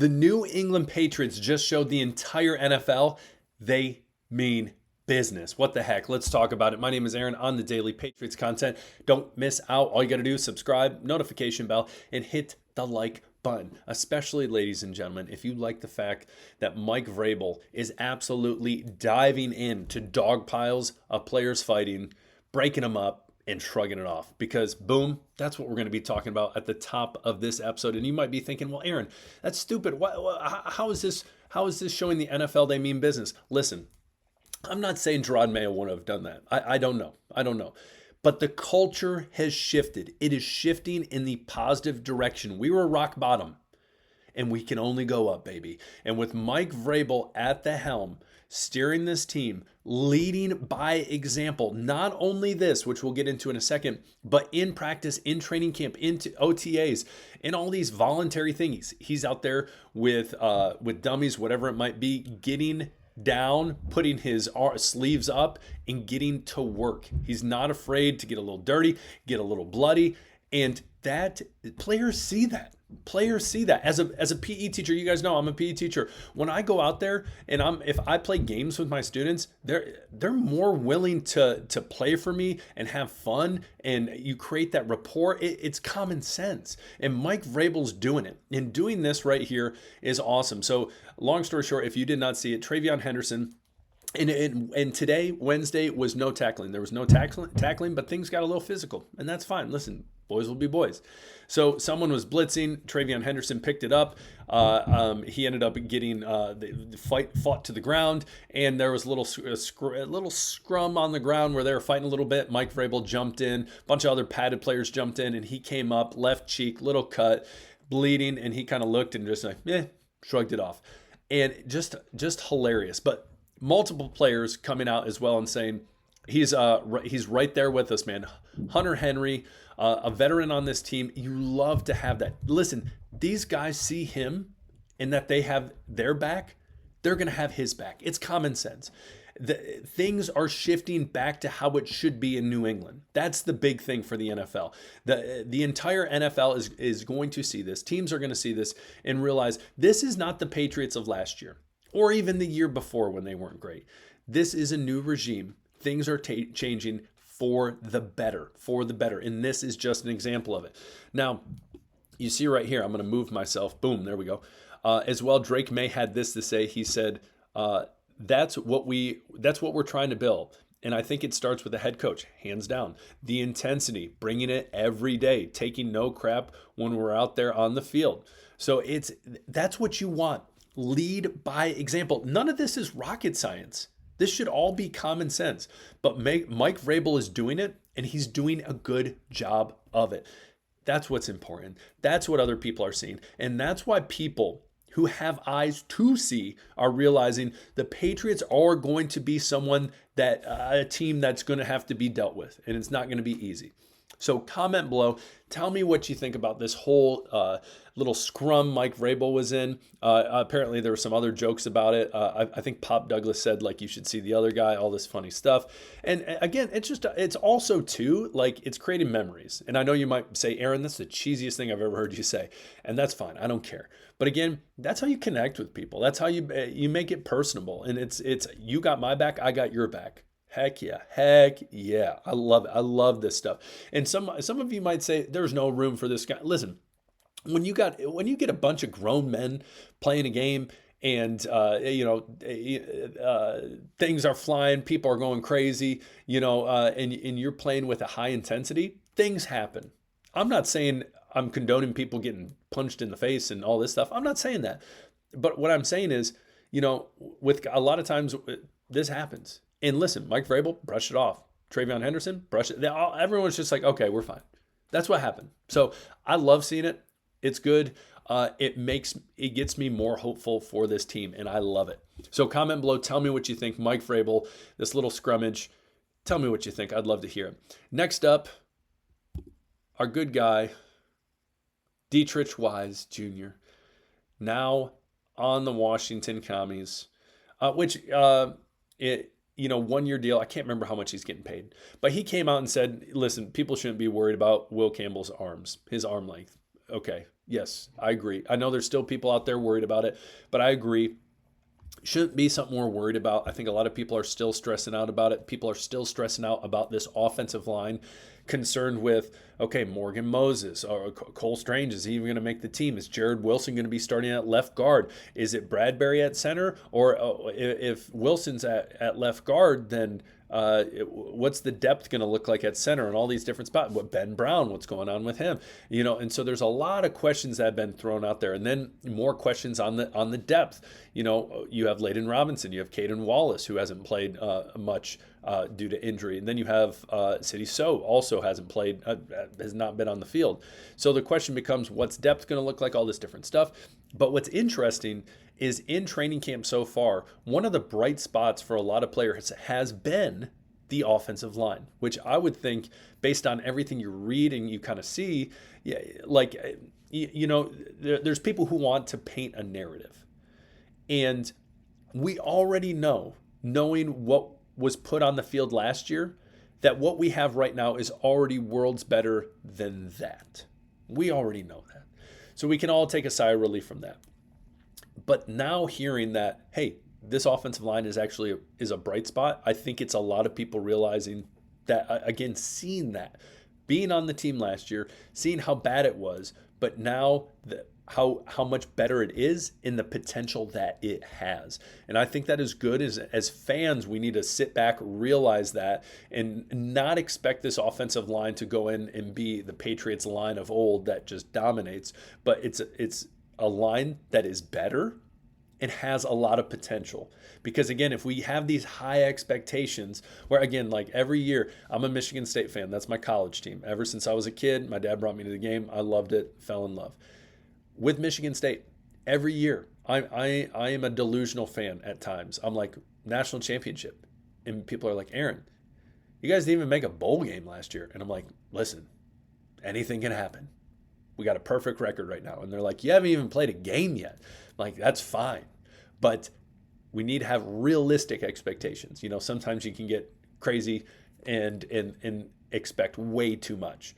The New England Patriots just showed the entire NFL they mean business. What the heck? Let's talk about it. My name is Aaron on the Daily Patriots content. Don't miss out. All you got to do is subscribe, notification bell, and hit the like button. Especially, ladies and gentlemen, if you like the fact that Mike Vrabel is absolutely diving into dog piles of players fighting, breaking them up, and shrugging it off, because boom, that's what we're going to be talking about at the top of this episode. And you might be thinking, well, Aaron, that's stupid. How is this showing the NFL they mean business? Listen, I'm not saying Gerard Mayo wouldn't have done that. I don't know. But the culture has shifted. It is shifting in the positive direction. We were rock bottom, and we can only go up, baby. And with Mike Vrabel at the helm, steering this team, leading by example, not only this, which we'll get into in a second, but in practice, in training camp, into OTAs, in all these voluntary things. He's out there with dummies, whatever it might be, getting down, putting his sleeves up, and getting to work. He's not afraid to get a little dirty, get a little bloody, and that players see that. Players see that. As a PE teacher, you guys know I'm a PE teacher. When I go out there and if I play games with my students, they're more willing to play for me and have fun, and you create that rapport. It's common sense, and Mike Vrabel's doing it. And doing this right here is awesome. So long story short, if you did not see it, Travion Henderson. And today, Wednesday, was no tackling. There was no tackling, but things got a little physical, and that's fine. Listen, boys will be boys. So someone was blitzing. Travion Henderson picked it up. He ended up getting the fight fought to the ground, and there was a little scrum on the ground where they were fighting a little bit. Mike Vrabel jumped in. A bunch of other padded players jumped in, and he came up, left cheek, little cut, bleeding, and he kind of looked and just shrugged it off. And just hilarious. But multiple players coming out as well and saying he's right there with us, man. Hunter Henry, a veteran on this team. You love to have that. Listen, these guys see him and that they have their back. They're going to have his back. It's common sense. Things are shifting back to how it should be in New England. That's the big thing for the NFL. The entire NFL is going to see this. Teams are going to see this and realize this is not the Patriots of last year, or even the year before when they weren't great. This is a new regime. Things are changing for the better, And this is just an example of it. Now, you see right here, I'm going to move myself. Boom, there we go. As well, Drake May had this to say. He said, that's what we're trying to build. And I think it starts with the head coach, hands down. The intensity, bringing it every day, taking no crap when we're out there on the field. So that's what you want. Lead by example. None of this is rocket science. This should all be common sense. But Mike Vrabel is doing it, and he's doing a good job of it. That's what's important. That's what other people are seeing. And that's why people who have eyes to see are realizing the Patriots are going to be a team that's going to have to be dealt with, and it's not going to be easy. So comment below. Tell me what you think about this whole little scrum Mike Vrabel was in. Apparently there were some other jokes about it. I think Pop Douglas said, like, you should see the other guy, all this funny stuff. And again, it's also too, like, it's creating memories. And I know you might say, Aaron, that's the cheesiest thing I've ever heard you say. And that's fine. I don't care. But again, that's how you connect with people. That's how you make it personable. And it's you got my back, I got your back. Heck yeah. I love it. I love this stuff. And some of you might say there's no room for this guy. Listen, when you get a bunch of grown men playing a game and things are flying, people are going crazy, and you're playing with a high intensity, things happen. I'm not saying I'm condoning people getting punched in the face and all this stuff. I'm not saying that. But what I'm saying is, with a lot of times this happens. And listen, Mike Vrabel brushed it off. Travion Henderson brushed it. Everyone's just like, okay, we're fine. That's what happened. So I love seeing it. It's good. It gets me more hopeful for this team, and I love it. So comment below. Tell me what you think. Mike Vrabel, this little scrummage. Tell me what you think. I'd love to hear it. Next up, our good guy, Dietrich Wise Jr., now on the Washington Commies, one-year deal. I can't remember how much he's getting paid. But he came out and said, listen, people shouldn't be worried about Will Campbell's arms, his arm length. Okay, yes, I agree. I know there's still people out there worried about it, but I agree. Shouldn't be something we're worried about. I think a lot of people are still stressing out about it. People are still stressing out about this offensive line, concerned with, okay, Morgan Moses or Cole Strange, is he even going to make the team? Is Jared Wilson going to be starting at left guard? Is it Bradbury at center? Or if Wilson's at left guard, then what's the depth going to look like at center and all these different spots? What Ben Brown, what's going on with him? And so there's a lot of questions that have been thrown out there, and then more questions on the depth. You have Layden Robinson, you have Caden Wallace, who hasn't played much due to injury, and then you have City So also hasn't played, has not been on the field. So the question becomes, what's depth going to look like? All this different stuff. But what's interesting is in training camp so far, one of the bright spots for a lot of players has been the offensive line, which I would think, based on everything you read and you kind of see, there's people who want to paint a narrative. And we already know, knowing what was put on the field last year, that what we have right now is already worlds better than that. We already know that. So we can all take a sigh of relief from that. But now hearing that, hey, this offensive line is a bright spot, I think it's a lot of people realizing that, again, seeing that, being on the team last year, seeing how bad it was, but now how much better it is in the potential that it has. And I think that is good. As fans, we need to sit back, realize that, and not expect this offensive line to go in and be the Patriots line of old that just dominates, but it's a line that is better and has a lot of potential. Because again, if we have these high expectations, where again, like every year, I'm a Michigan State fan. That's my college team. Ever since I was a kid, my dad brought me to the game. I loved it, fell in love. With Michigan State, every year, I am a delusional fan at times. I'm like, national championship. And people are like, Aaron, you guys didn't even make a bowl game last year. And I'm like, listen, anything can happen. We got a perfect record right now. And they're like, you haven't even played a game yet. I'm like, that's fine. But we need to have realistic expectations. Sometimes you can get crazy and expect way too much.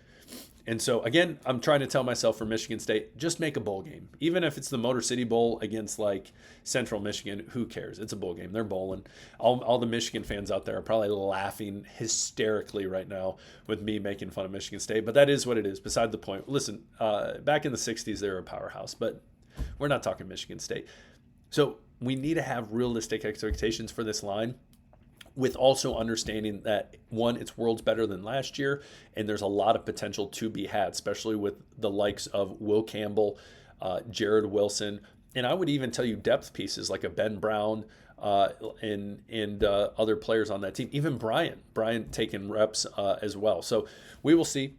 And so, again, I'm trying to tell myself for Michigan State, just make a bowl game. Even if it's the Motor City Bowl against, like, Central Michigan, who cares? It's a bowl game. They're bowling. All the Michigan fans out there are probably laughing hysterically right now with me making fun of Michigan State. But that is what it is. Beside the point. Listen, back in the 60s, they were a powerhouse. But we're not talking Michigan State. So we need to have realistic expectations for this line, with also understanding that, one, it's worlds better than last year, and there's a lot of potential to be had, especially with the likes of Will Campbell, Jared Wilson, and I would even tell you depth pieces like a Ben Brown and other players on that team, even Brian taking reps as well. So we will see.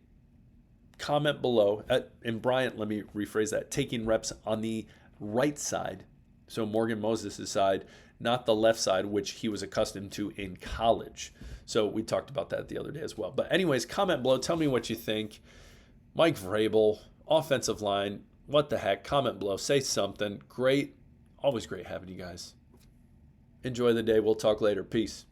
Comment below. And Bryant, let me rephrase that, taking reps on the right side, so Morgan Moses' side, not the left side, which he was accustomed to in college. So we talked about that the other day as well. But anyways, comment below. Tell me what you think. Mike Vrabel, offensive line, what the heck? Comment below. Say something. Great. Always great having you guys. Enjoy the day. We'll talk later. Peace.